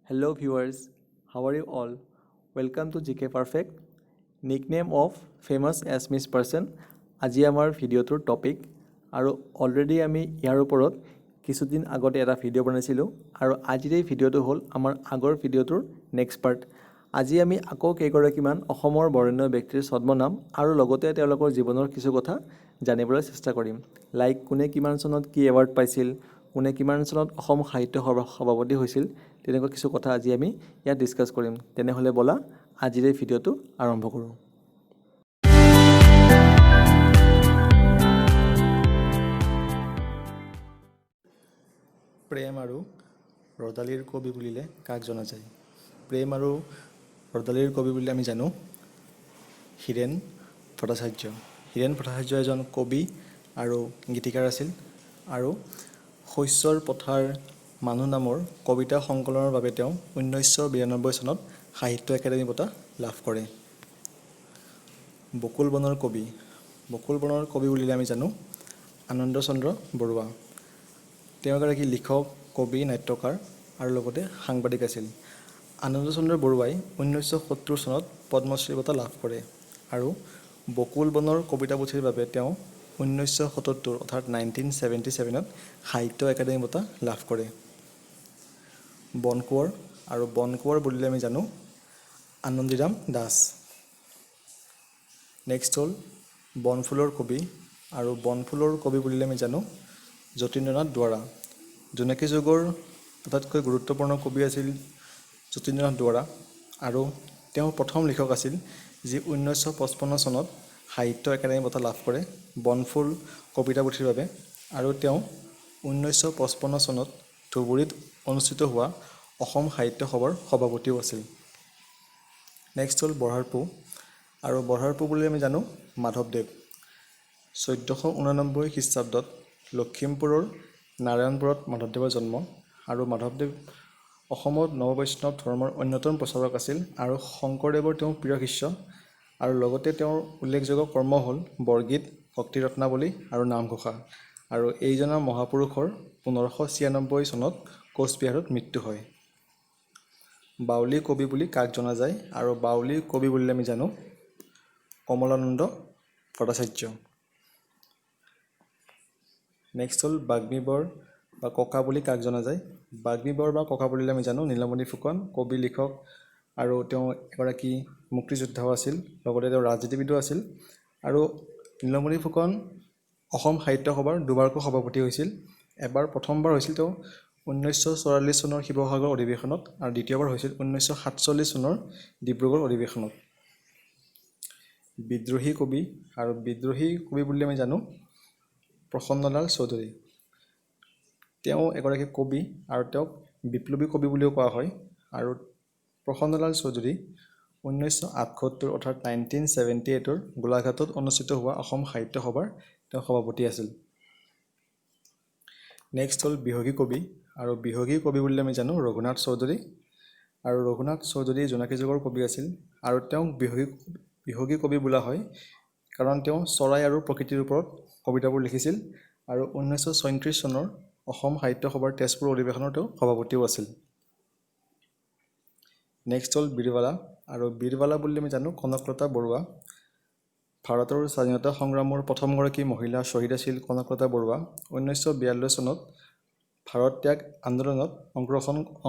Hello viewers, how are you all? Welcome to GK Perfect. Nickname of famous Assamese person. আজি আমাৰ ভিডিঅ'টোৰ topic আৰু already আমি ইয়াৰ ওপৰত কিছুদিন আগতে এটা ভিডিঅ' বনাইছিলোঁ আৰু আজিৰ এই ভিডিঅ'টো হ'ল আমাৰ আগৰ ভিডিঅ'টোৰ নেক্সট পাৰ্ট। আজি আমি আকৌ কেইগৰাকীমান অসমৰ বৰেণ্য ব্যক্তিৰ ছদ্মনাম আৰু লগতে তেওঁলোকৰ জীৱনৰ কিছু কথা জানিবলৈ চেষ্টা কৰিম। লাইক কোনে কিমান চনত কি এৱাৰ্ড পাইছিল, কোনে কিমান চনত অসম সাহিত্য সভাৰ সভাপতি হৈছিল, তেনেকুৱা কিছু কথা আজি আমি ইয়াত ডিছকাছ কৰিম। তেনেহ'লে ব'লা আজিৰ এই ভিডিঅ'টো আৰম্ভ কৰোঁ। প্ৰেম আৰু ৰদালিৰ কবি বুলিলে কাক জনা যায়? প্ৰেম আৰু ৰদালিৰ কবি বুলি আমি জানো হীৰেণ ভট্টাচাৰ্য। হীৰেণ ভট্টাচাৰ্য এজন কবি আৰু গীতিকাৰ আছিল আৰু শস্যৰ পথাৰ মানুহ নামৰ কবিতা সংকলনৰ বাবে তেওঁ 1992 চনত সাহিত্য একাডেমী বঁটা লাভ কৰে। বকুল বনৰ কবি বুলিলে আমি জানো আনন্দ চন্দ্ৰ বৰুৱা। তেওঁ এগৰাকী লিখক, কবি, নাট্যকাৰ আৰু লগতে সাংবাদিক আছিল। আনন্দ চন্দ্ৰ বৰুৱাই 1970 চনত পদ্মশ্ৰী বঁটা লাভ কৰে আৰু বকুল বনৰ কবিতা পুথিৰ বাবে তেওঁ 1977 অৰ্থাৎ 1977ত সাহিত্য একাডেমী বঁটা লাভ কৰে। বনকোঁৱৰ বুলিলে আমি জানো আনন্দীৰাম দাস। নেক্সট হ'ল বনফুলৰ কবি আৰু বনফুলৰ কবি বুলিলে আমি জানো যতীন্দ্ৰনাথ দুৱৰা। জোনাকী যুগৰ আটাইতকৈ গুৰুত্বপূৰ্ণ কবি আছিল যতীন্দ্ৰনাথ দুৱৰা আৰু তেওঁ প্ৰথম লিখক আছিল যি 1955 চনত সাহিত্য একাডেমী বঁটা লাভ কৰে বনফুল কবিতা পুথিৰ বাবে আৰু তেওঁ 1955 চনত ধুবুৰীত অনুষ্ঠিত হোৱা অসম সাহিত্য সভাৰ সভাপতিও আছিল। নেক্সট হ'ল বৰহাৰ পু বুলি আমি জানো মাধৱদেৱ। 1489 খ্ৰীষ্টাব্দত লখিমপুৰৰ নাৰায়ণপুৰত মাধৱদেৱৰ জন্ম আৰু মাধৱদেৱ অসমত নৱবৈষ্ণৱ ধৰ্মৰ অন্যতম প্ৰচাৰক আছিল আৰু শংকৰদেৱৰ তেওঁ প্ৰিয় শিষ্য আৰু লগতে তেওঁৰ উল্লেখযোগ্য কৰ্ম হ'ল বৰগীত, ভক্তি ৰত্নাৱলী আৰু নামঘোষা আৰু এইজনা মহাপুৰুষৰ 1596 চনত কোচবিহাৰত মৃত্যু হয়। বাউলী কবি বুলি কাক জনা যায় আৰু বাউলী কবি বুলিলে আমি জানো কমলানন্দ ভট্টাচাৰ্য। নেক্সট হ'ল বাগ্মীবৰ বা ককা বুলি কাক জনা যায়? বাগ্মীবৰ বা ককা বুলিলে আমি জানো নীলমণি ফুকন, কবি, লিখক আৰু তেওঁ এগৰাকী মুক্তিযোদ্ধাও আছিল, লগতে তেওঁ ৰাজনীতিবিদো আছিল আৰু নীলমণি ফুকন অসম সাহিত্য সভাৰ দুবাৰকৈ সভাপতি হৈছিল। প্ৰথমবাৰ হৈছিল তেওঁ 1944 চনৰ শিৱসাগৰ অধিৱেশনত আৰু দ্বিতীয়বাৰ হৈছিল 1947 চনৰ ডিব্ৰুগড় অধিৱেশনত। বিদ্ৰোহী কবি বুলিলে আমি জানো প্ৰসন্নলাল চৌধুৰী। তেওঁ এগৰাকী কবি আৰু তেওঁক বিপ্লৱী কবি বুলিও কোৱা হয় আৰু প্ৰসন্নলাল চৌধুৰী 1978 অৰ্থাৎ 1978ৰ গোলাঘাটত অনুষ্ঠিত হোৱা অসম সাহিত্য সভাৰ তেওঁ সভাপতি আছিল। নেক্সট হ'ল বিহগী কবি বুলিলে আমি জানো ৰঘুনাথ চৌধুৰী আৰু ৰঘুনাথ চৌধুৰী জোনাকী যুগৰ কবি আছিল আৰু তেওঁক বিহগী কবি বোলা হয় কাৰণ তেওঁ চৰাই আৰু প্ৰকৃতিৰ ওপৰত কবিতাবোৰ লিখিছিল আৰু 1934 চনৰ অসম সাহিত্য সভাৰ তেজপুৰ অধিৱেশনৰ তেওঁ সভাপতিও আছিল। নেক্সট হ'ল বীৰবালা বুলিলে আমি জানো কনকলতা বৰুৱা। ভাৰতৰ স্বাধীনতা সংগ্ৰামৰ প্ৰথমগৰাকী মহিলা শ্বহীদ আছিল কনকলতা বৰুৱা। 1942 চনত ভাৰত ত্যাগ আন্দোলনত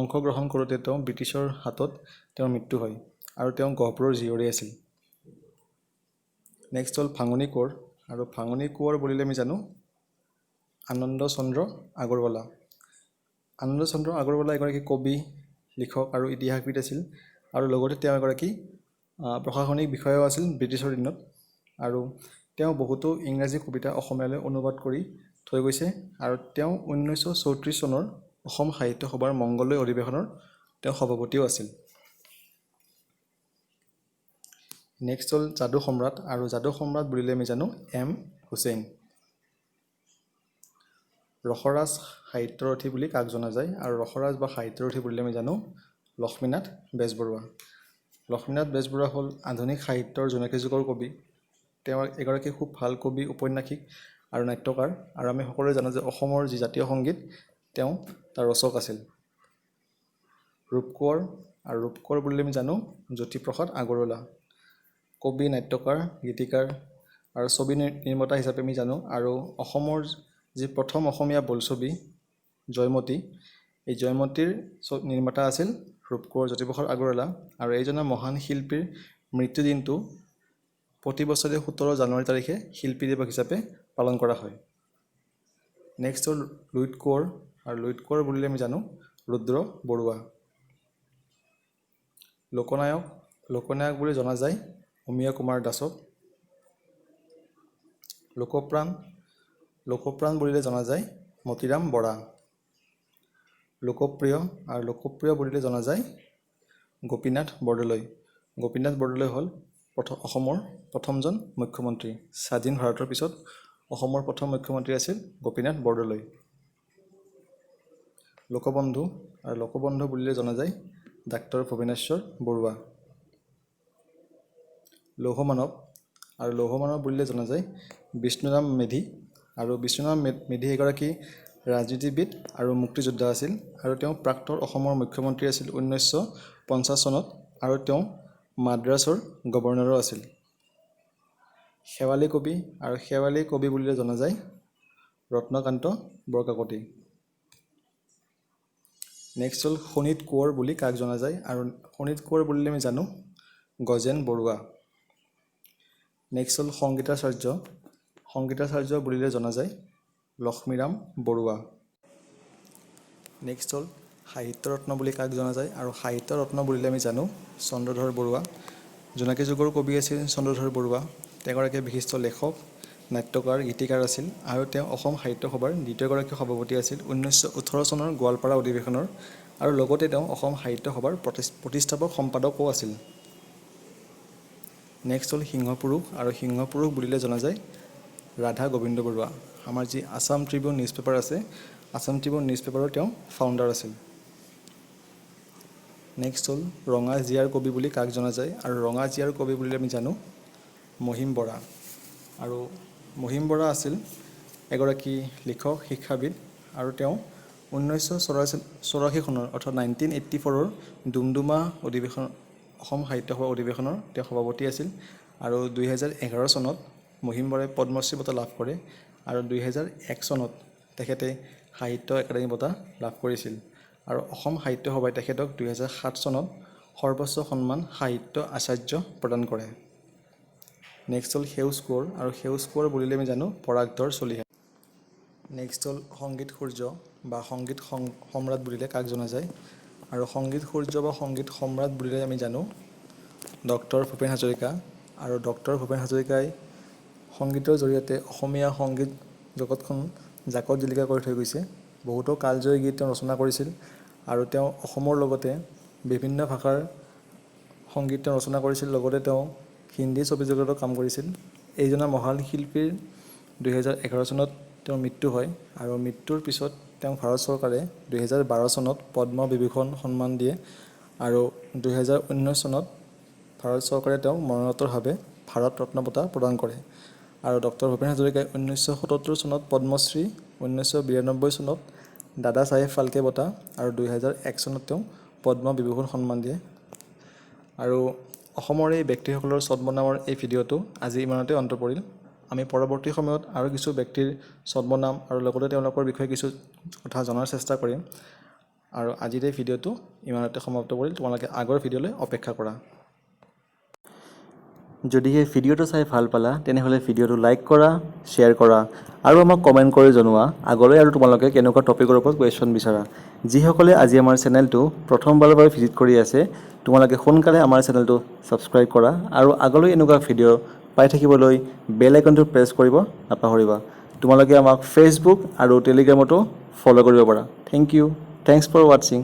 অংশগ্ৰহণ কৰোঁতে তেওঁ ব্ৰিটিছৰ হাতত তেওঁৰ মৃত্যু হয় আৰু তেওঁ গহপুৰৰ জীয়ৰী আছিল। নেক্সট হ'ল ভাঙনি কোঁৱৰ বুলিলে আমি জানো আনন্দ চন্দ্ৰ আগৰৱালা। আনন্দ চন্দ্ৰ আগৰৱালা এগৰাকী কবি, লিখক আৰু ইতিহাসবিদ আছিল আৰু লগতে তেওঁ এগৰাকী প্ৰশাসনিক বিষয়াও আছিল ব্ৰিটিছৰ দিনত আৰু তেওঁ বহুতো ইংৰাজী কবিতা অসমীয়ালৈ অনুবাদ কৰি থৈ গৈছে আৰু তেওঁ 1934 চনৰ অসম সাহিত্য সভাৰ মংগলদৈ অধিৱেশনৰ তেওঁ সভাপতিও আছিল। নেক্সট হ'ল যাদু সম্ৰাট বুলিলে আমি জানো এম হুছেইন। ৰসৰাজ সাহিত্যৰথী বুলি কাক জনা যায় আৰু ৰসৰাজ বা সাহিত্যৰথী বুলিলে আমি জানো লক্ষ্মীনাথ বেজবৰুৱা। লক্ষ্মীনাথ বেজবৰুৱা হ'ল আধুনিক সাহিত্যৰ জোনাকী যুগৰ কবি। তেওঁ এগৰাকী খুব ভাল কবি, ঔপন্যাসিক আৰু নাট্যকাৰ আৰু আমি সকলোৱে জানো যে অসমৰ যি জাতীয় সংগীত তেওঁ তাৰ ৰচক আছিল। ৰূপকোঁৱৰ, আৰু ৰূপকোঁৱৰ বুলিলে আমি জানো জ্যোতিপ্ৰসাদ আগৰৱালা। কবি, নাট্যকাৰ, গীতিকাৰ আৰু ছবি নিৰ্মাতা হিচাপে আমি জানো। আৰু অসমৰ যি প্ৰথম অসমীয়া বোলছবি জয়মতী, এই জয়মতীৰ নিৰ্মাতা আছিল ৰূপকোঁৱৰ জ্যোতিপ্ৰসাদ আগৰৱালা। আৰু এইজনৰ মহান শিল্পীৰ মৃত্যুদিনটো প্ৰতি বছৰে 17 জানুৱাৰী তাৰিখে শিল্পী দিৱস হিচাপে পালন কৰা হয়। নেক্সট হ'ল লুইত কোঁৱৰ, আৰু লুইত কোঁৱৰ বুলিলে আমি জানো ৰুদ্ৰ বৰুৱা। লোকনায়ক বুলি জনা যায় অমীয়া কুমাৰ দাসক। লোকপ্ৰাণ বুলিলে জনা যায় মতিৰাম বৰা। লোকপ্ৰিয় বুলিলে জনা যায় গোপীনাথ বৰদলৈ। গোপীনাথ বৰদলৈ হ'ল অসমৰ প্ৰথমজন মুখ্যমন্ত্ৰী। স্বাধীন ভাৰতৰ পিছত অসমৰ প্ৰথম মুখ্যমন্ত্ৰী আছিল গোপীনাথ বৰদলৈ। লোকবন্ধু বুলিলে জনা যায় ডাক্তৰ ভুৱনেশ্বৰ বৰুৱা। লৌহমানৱ বুলিলে জনা যায় বিষ্ণুৰাম মেধি। আৰু বিষ্ণুৰাম মেধি এগৰাকী ৰাজনীতিবিদ আৰু মুক্তিযোদ্ধা আছিল, আৰু তেওঁ প্ৰাক্তন অসমৰ মুখ্যমন্ত্ৰী আছিল 1950 চনত, আৰু তেওঁ মাদ্ৰাছৰ গভৰ্ণৰো আছিল। শেৱালী কবি বুলিলে জনা যায় ৰত্নকান্ত বৰকাকতি। নেক্সট হ'ল শোণিত কোঁৱৰ বুলি কাক জনা যায়, আৰু শোণিত কোঁৱৰ বুলিলে আমি জানো গজেন বৰুৱা। নেক্সট হ'ল সংগীতাচাৰ্য বুলিলে জনা যায় লক্ষ্মীৰাম বৰুৱা। নেক্সট হ'ল সাহিত্য ৰত্ন বুলি কাক জনা যায়, আৰু সাহিত্য ৰত্ন বুলিলে আমি জানো চন্দ্ৰধৰ বৰুৱা। জোনাকী যুগৰ কবি আছিল চন্দ্ৰধৰ বৰুৱা। তেওঁ এগৰাকী বিশিষ্ট লেখক, নাট্যকাৰ, গীতিকাৰ আছিল, আৰু তেওঁ অসম সাহিত্য সভাৰ দ্বিতীয়গৰাকী সভাপতি আছিল 1918 চনৰ গোৱালপাৰা অধিৱেশনৰ, আৰু লগতে তেওঁ অসম সাহিত্য সভাৰ প্ৰতিষ্ঠাপক সম্পাদকো আছিল। নেক্সট হ'ল সিংহপুৰুষ, আৰু সিংহপুৰুষ বুলিলে জনা যায় ৰাধা গোবিন্দ বৰুৱা। আমাৰ যি আছাম ট্ৰিবিউন নিউজ পেপাৰ আছে, আছাম ট্ৰিবিউন নিউজ পেপাৰৰ তেওঁ ফাউণ্ডাৰ আছিল। নেক্সট হ'ল ৰঙা জীয়াৰ কবি বুলি কাক জনা যায়, আৰু ৰঙা জীয়াৰ কবি বুলিলে আমি জানো মহিম বৰা। আৰু মহিম বৰা আছিল এগৰাকী লিখক, শিক্ষাবিদ, আৰু তেওঁ 1984 চনৰ অৰ্থাৎ 1984 ডুমডুমা অসম সাহিত্য সভাৰ অধিৱেশনৰ তেওঁ সভাপতি আছিল। আৰু 2011 চনত মহিম বৰাই পদ্মশ্ৰী বঁটা লাভ কৰে, আৰু 2001 চনত তেখেতে সাহিত্য একাডেমী বঁটা লাভ কৰিছিল। আৰু অসম সাহিত্য সভাই তেখেতক 2007 চনত সৰ্বোচ্চ সন্মান সাহিত্য আচাৰ্য প্ৰদান কৰে। নেক্সট হ'ল সেউজ কোঁৱৰ, আৰু সেউজ কোঁৱৰ বুলিলে আমি জানো পৰাগধৰ চলিহা। নেক্সট হ'ল সংগীত সূৰ্য বা সংগীত সম্ৰাট বুলিলে কাক জনা যায়, আৰু সংগীত সূৰ্য বা সংগীত সম্ৰাট বুলিলে আমি জানো ডক্টৰ ভূপেন হাজৰিকা। আৰু ডক্টৰ ভূপেন হাজৰিকাই সংগীতৰ জৰিয়তে অসমীয়া সংগীত জগতখন জাকত জিলিকা কৰি থৈ গৈছে। বহুতো কালজয়ী গীত তেওঁ ৰচনা কৰিছিল, আৰু তেওঁ অসমৰ লগতে বিভিন্ন ভাষাৰ সংগীত তেওঁ ৰচনা কৰিছিল, লগতে তেওঁ হিন্দী ছবি জগততো কাম কৰিছিল। এইজনা মহান শিল্পীৰ 2011 চনত তেওঁৰ মৃত্যু হয়, আৰু মৃত্যুৰ পিছত তেওঁক ভাৰত চৰকাৰে 2012 চনত পদ্মবিভূষণ সন্মান দিয়ে, আৰু 2019 চনত ভাৰত চৰকাৰে তেওঁক মৰণোত্তৰভাৱে ভাৰত ৰত্ন বঁটা প্ৰদান কৰে। আৰু ডক্টৰ ভূপেন হাজৰিকাই 1977 চনত পদ্মশ্ৰী, 1992 চনত দাদা চাহেব ফাল্কে বঁটা, আৰু 2001 চনত তেওঁ পদ্মবিভূষণ সন্মান দিয়ে। আৰু অসমৰ এই ব্যক্তিসকলৰ ছদ্মনামৰ এই ভিডিঅ'টো আজি ইমানতে অন্ত পৰিল। আমি পৰৱৰ্তী সময়ত আৰু কিছু ব্যক্তিৰ ছদ্মনাম আৰু লগতে তেওঁলোকৰ বিষয়ে কিছু কথা জনাৰ চেষ্টা কৰিম। আৰু আজিৰ এই ভিডিঅ'টো ইমানতে সমাপ্ত কৰিল। তোমালোকে আগৰ ভিডিঅ'লৈ অপেক্ষা কৰা। যদি এই ভিডিঅ'টো চাই ভাল পালা, তেনেহ'লে ভিডিঅ'টো লাইক কৰা, শ্বেয়াৰ কৰা, আৰু আমাক কমেণ্ট কৰি জনোৱা আগলৈ আৰু তোমালোকে কেনেকুৱা টপিকৰ ওপৰত কুৱেশ্যন বিচাৰা। যিসকলে আজি আমাৰ চেনেলটো প্ৰথমবাৰৰ বাবে ভিজিট কৰি আছে, তোমালোকে সোনকালে আমাৰ চেনেলটো ছাবস্ক্ৰাইব কৰা, আৰু আগলৈ এনেকুৱা ভিডিঅ' পাই থাকিবলৈ বেল আইকনটো প্ৰেছ কৰিব নাপাহৰিবা। তোমালোকে আমাক ফেচবুক আৰু টেলিগ্ৰামতো ফ'ল' কৰিব পাৰা। Thanks for ৱাটছিং।